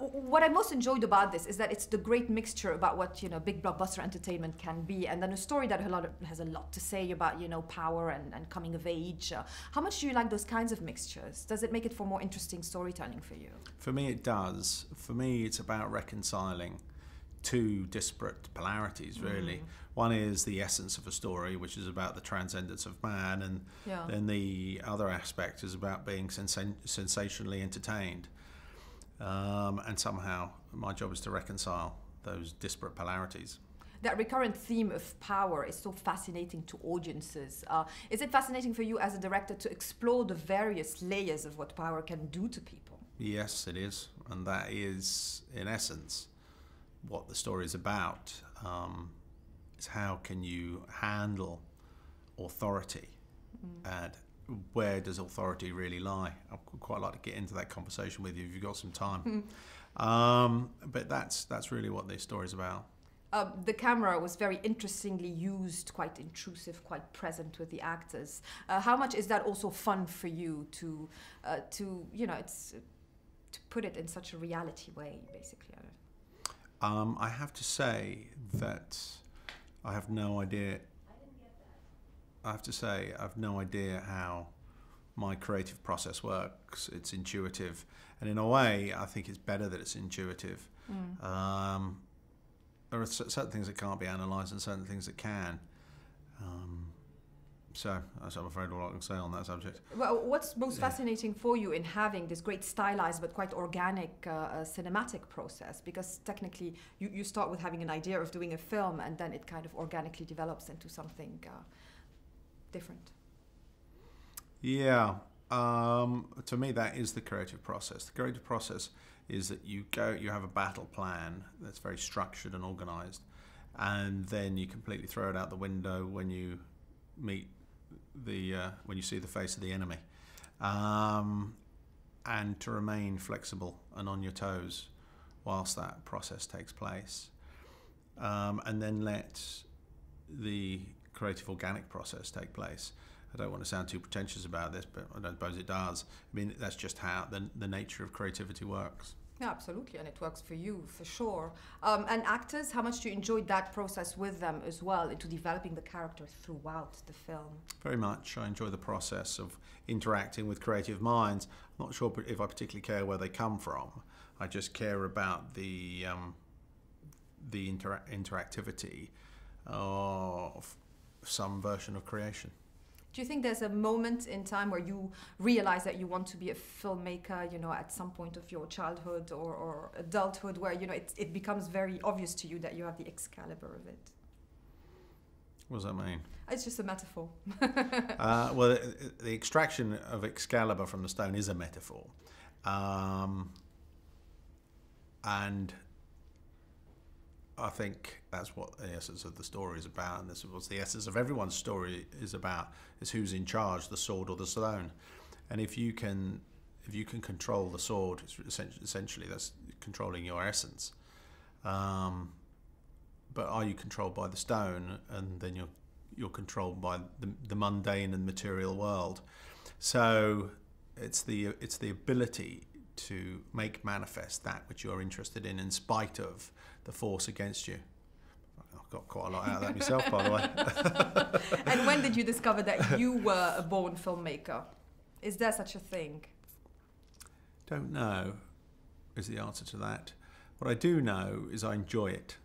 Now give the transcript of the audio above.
What I most enjoyed about this is that it's the great mixture about what, you know, big blockbuster entertainment can be, and then a story that has a lot to say about, you know, power and coming of age. How much do you like those kinds of mixtures? Does it make it for more interesting storytelling for you? For me, it does. For me, it's about reconciling two disparate polarities, really. One is the essence of a story, which is about the transcendence of man, and then the other aspect is about being sensationally entertained. And somehow my job is to reconcile those disparate polarities. That recurrent theme of power is so fascinating to audiences. Is it fascinating for you as a director to explore the various layers of what power can do to people? Yes, it is. And that is, in essence, what the story is about. Is how can you handle authority, and where does authority really lie? I'd quite like to get into that conversation with you if you've got some time. But that's really what this story is about. The camera was very interestingly used, quite intrusive, quite present with the actors. How much is that also fun for you to you know, to put it in such a reality way, basically? I have to say that I have no idea. I have to say I've no idea how my creative process works. It's intuitive, and in a way, I think it's better that it's intuitive. There are certain things that can't be analysed and certain things that can. So that's, I'm afraid, all I can say on that subject. Well, what's most fascinating for you in having this great stylized but quite organic cinematic process? Because technically you start with having an idea of doing a film, and then it kind of organically develops into something different. Yeah, to me that is the creative process. The creative process is that you have a battle plan that's very structured and organised, and then you completely throw it out the window when you meet when you see the face of the enemy, and to remain flexible and on your toes whilst that process takes place, and then let the creative organic process take place. I don't want to sound too pretentious about this, but I don't suppose it does. I mean, that's just how the nature of creativity works. Yeah, absolutely, and it works for you, for sure. And actors, how much do you enjoy that process with them as well, into developing the character throughout the film? Very much. I enjoy the process of interacting with creative minds. I'm not sure if I particularly care where they come from. I just care about the interactivity of some version of creation. Do you think there's a moment in time where you realize that you want to be a filmmaker, you know, at some point of your childhood or adulthood, where, you know, it becomes very obvious to you that you have the Excalibur of it? What does that mean? It's just a metaphor. Well, the extraction of Excalibur from the stone is a metaphor. And I think that's what the essence of the story is about, and this is what the essence of everyone's story is about, is who's in charge, the sword or the stone. And if you can control the sword, essentially that's controlling your essence. But are you controlled by the stone, and then you're controlled by the mundane and material world. So it's the ability to make manifest that which you're interested in spite of the force against you. I've got quite a lot out of that myself, by the way. And when did you discover that you were a born filmmaker? Is there such a thing? Don't know is the answer to that. What I do know is I enjoy it.